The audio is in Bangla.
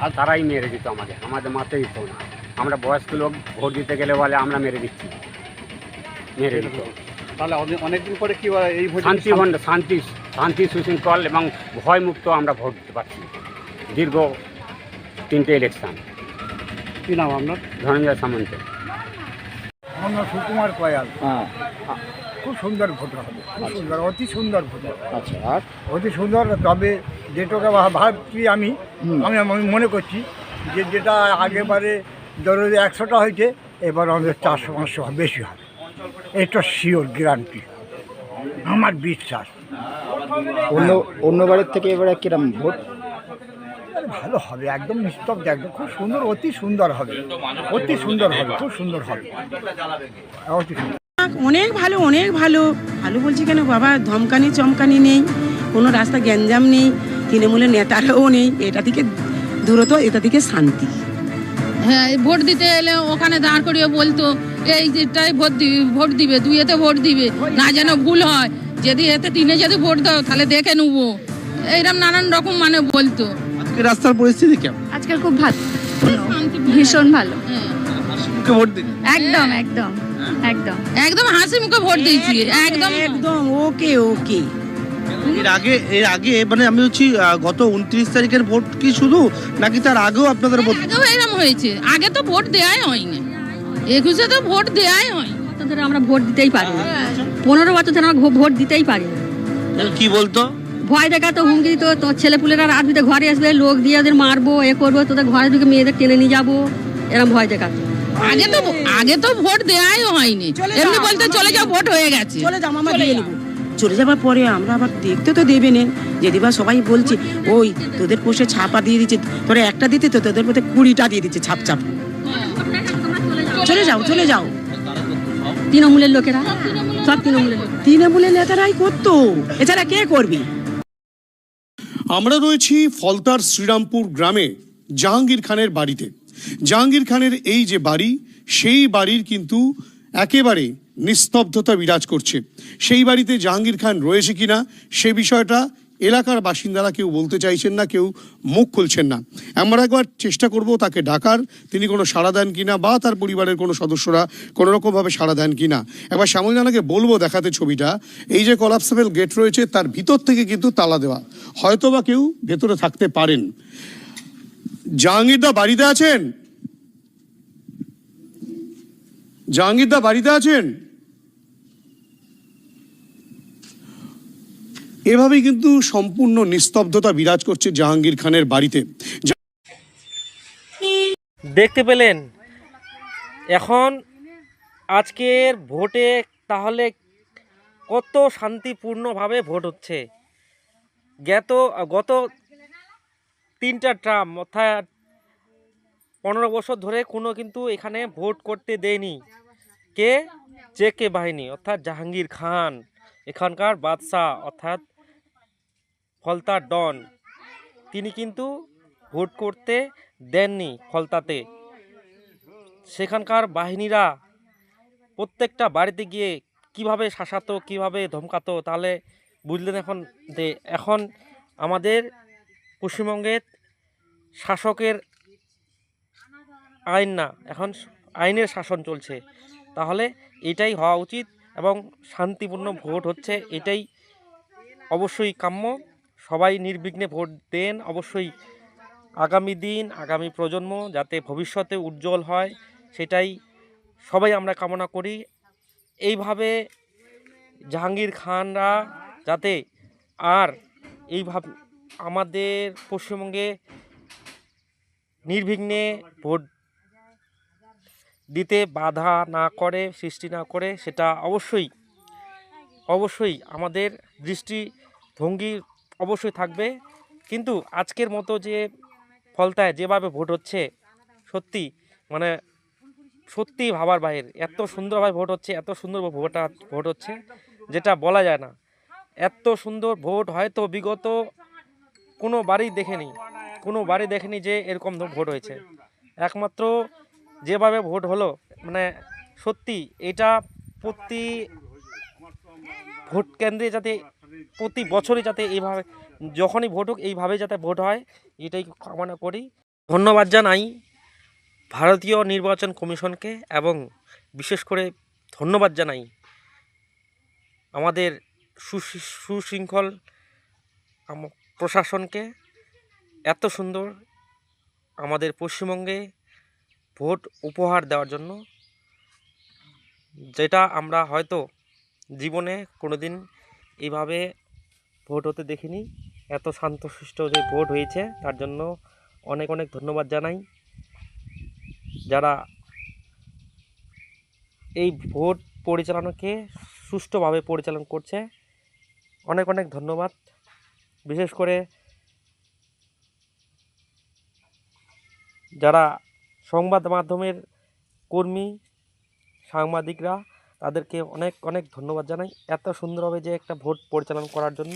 আর তারাই মেরে দিত আমাদের মারতে দিত না। আমরা বয়স্ক লোক ভোট দিতে গেলে বলে আমরা মেরে দিচ্ছি, মেরে দিত। তাহলে অনেকদিন পরে কি এই শান্তি সুশৃঙ্খল এবং ভয়মুক্ত আমরা ভোট দিতে পারছি দীর্ঘ 3টে ইলেকশন। কী নাম আপনার? ধনঞ্জয় সামন্ত। আমার নাম সুকুমার কয়াল। হ্যাঁ, খুব সুন্দর ভোট হবে, খুব সুন্দর, অতি সুন্দর ভোট হবে। আচ্ছা, আর অতি সুন্দর। তবে যেটাকে ভাবছি আমি মনে করছি যে যেটা আগেবারে ধরো 100টা হয়েছে, এবার আমাদের 400-500 বেশি হবে, এটা শিওর গ্যারান্টি, আমার বিশ্বাস। অন্য বাড়ির থেকে এবারে কিরম ভোট? ভালো হবে, একদম নিস্তব্ধ, একদম খুব সুন্দর, অতি সুন্দর হবে, অতি সুন্দর হবে, খুব সুন্দর হবে, অতি সুন্দর। অনেক ভালো, অনেক ভালো। ভালো বলছি কেন বাবা, ধমকানি চমকানি নেই, কোনো রাস্তা গ্যাঞ্জাম নেই, তৃণমূলের নেতারাও নেই, এটা থেকে দূরত্ব, এটা থেকে শান্তি। হ্যাঁ, ভোট দিতে এলে ওখানে দাঁড় করিয়ে বলতো এই যেটাই ভোট দিবে, তুই এতে ভোট দিবে না, যেন ভুল হয়, যদি এতে 3-এ যদি ভোট দাও তাহলে দেখে নেবো, এইরকম নানান রকম মানে বলতো। আজকে রাস্তার পরিস্থিতি কেমন? আজকাল খুব ভালো, ভীষণ ভালো। ভোট দিন একদম একদম একদম একদম হাসি মুখে ভোট দিয়েছি, একদম একদম ওকে ওকে। এর আগে মানে আমি হচ্ছি গত 29 তারিখের ভোট কি শুধু, নাকি তার আগেও আপনাদের ভোট? আগেও এরকম হয়েছে, আগে তো ভোট দেওয়াই হয়নি, 21-এ তো ভোট দেওয়াই হয়। ধরে আমরা ভোট দিতেই পারি না, 15 বছর ধরে আমরা ভোট দিতেই পারি না। কি বলতো? ভয় দেখা তো, হুমকি দিত, তোর ছেলেপুলেরা রাত দিতে ঘরে আসবে, লোক দিয়ে ওদের মারবো, এ করবো, তোদের ঘরে ঢুকে মেয়েদের টেনে নিয়ে যাবো, এরকম ভয় দেখাতো। আগে তো ভোট দেওয়াই হয়নি, এমনি বলতে চলে যাও, ভোট হয়ে গেছে, চলে যাও, আমরা দিয়ে নেবো। চলে যাবার পরে আমরা আবার দেখতে তো দেবে নেন, যদি বা সবাই বলছে ওই তোদের পোষে ছাপা দিয়ে দিচ্ছে, তোরা একটা দিতে তো তোদের মধ্যে 20টা দিয়ে দিচ্ছে ছাপ। চলে যাও, চলে যাও। তৃণমূলের লোকেরা, সব তৃণমূলের নেতারাই করতো, এছাড়া কে করবি? আমরা রয়েছি ফলতার শ্রীরামপুর গ্রামে জাহাঙ্গীর খানের বাড়িতে। জাহাঙ্গীর খানের এই যে বাড়ি, সেই বাড়ির কিন্তু একেবারে নিস্তব্ধতা বিরাজ করছে। সেই বাড়িতে জাহাঙ্গীর খান রয়েছে কিনা সে বিষয়টা এলাকার বাসিন্দারা কেউ বলতে চাইছেন না, কেউ মুখ খুলছেন না। আমরা একবার চেষ্টা করব তাকে ডাকার, তিনি কোনো সাড়া দেন কিনা, বা তার পরিবারের কোনো সদস্যরা কোনো রকমভাবে সাড়া দেন কিনা। একবার শ্যামল জানাকে বলবো দেখাতে ছবিটা। এই যে কলাপসেবল গেট রয়েছে, তার ভিতর থেকে কিন্তু তালা দেওয়া, হয়তোবা কেউ ভেতরে থাকতে পারেন। জাহাঙ্গীরদা বাড়িতে আছেন? জাহাঙ্গীরদা বাড়িতে আছেন? এভাবেই কিন্তু সম্পূর্ণ নিস্তব্ধতা বিরাজ করছে জাহাঙ্গীর খানের বাড়িতে। দেখতে পেলেন এখন আজকের ভোটে তাহলে কত শান্তিপূর্ণভাবে ভোট হচ্ছে। গত 3টা টার্ম অর্থাৎ 15 বছর ধরে কোনো কিন্তু এখানে ভোট করতে দেয়নি কে বাহিনী অর্থাৎ জাহাঙ্গীর খান, এখানকার বাদশাহ অর্থাৎ ফলতার ডন, তিনি কিন্তু ভোট করতে দেননি ফলতাতে। সেখানকার বাহিনীরা প্রত্যেকটা বাড়িতে গিয়ে কিভাবে শাসাতো, কিভাবে ধমকাতো, তাহলে বুঝলেন এখন আমাদের পশ্চিমবঙ্গের শাসকের আইন না, এখন আইনের শাসন চলছে। তাহলে এটাই হওয়া উচিত এবং শান্তিপূর্ণ ভোট হচ্ছে, এটাই অবশ্যই কাম্য। সবাই নির্বিঘ্নে ভোট দেন। অবশ্যই আগামী দিন, আগামী প্রজন্ম যাতে ভবিষ্যতে উজ্জ্বল হয়, সেটাই সবাই আমরা কামনা করি। এইভাবে জাহাঙ্গীর খানরা যাতে আর এইভাবে আমাদের পশ্চিমবঙ্গে নির্বিঘ্নে ভোট দিতে বাধা না করে, সৃষ্টি না করে, সেটা অবশ্যই আমাদের দৃষ্টিভঙ্গি অবশ্যই থাকবে। কিন্তু আজকের মতো যে ফলতায় যেভাবে ভোট হচ্ছে, সত্যি ভাবার বাইরে। এত সুন্দরভাবে ভোট হচ্ছে, এত সুন্দর ভোট হচ্ছে যেটা বলা যায় না। এত সুন্দর ভোট হয়তো বিগত কোনো বাড়ি দেখেনি যে এরকম ভোট হয়েছে। একমাত্র যেভাবে ভোট হলো, সত্যি এটা প্রতি ভোট কেন্দ্রে যাতে প্রতি বছরই যাতে এইভাবে যখনই ভোট হোক এইভাবে যাতে ভোট হয় এটাই কামনা করি। ধন্যবাদ জানাই ভারতীয় নির্বাচন কমিশনকে এবং বিশেষ করে ধন্যবাদ জানাই আমাদের সুশৃঙ্খল প্রশাসনকে এত সুন্দর আমাদের পশ্চিমবঙ্গে ভোট উপহার দেওয়ার জন্য, যেটা আমরা হয়তো জীবনে কোনোদিন এইভাবে ভোট হতে দেখিনি। এত শান্তশিষ্ট যে ভোট হয়েছে তার জন্য অনেক অনেক ধন্যবাদ জানাই যারা এই ভোট পরিচালনাকে সুষ্ঠুভাবে পরিচালনা করছে। অনেক অনেক ধন্যবাদ। বিশেষ করে যারা সংবাদ মাধ্যমের কর্মী সাংবাদিকরা তাদেরকে অনেক অনেক ধন্যবাদ জানাই এত সুন্দরভাবে যে একটা ভোট পরিচালনা করার জন্য।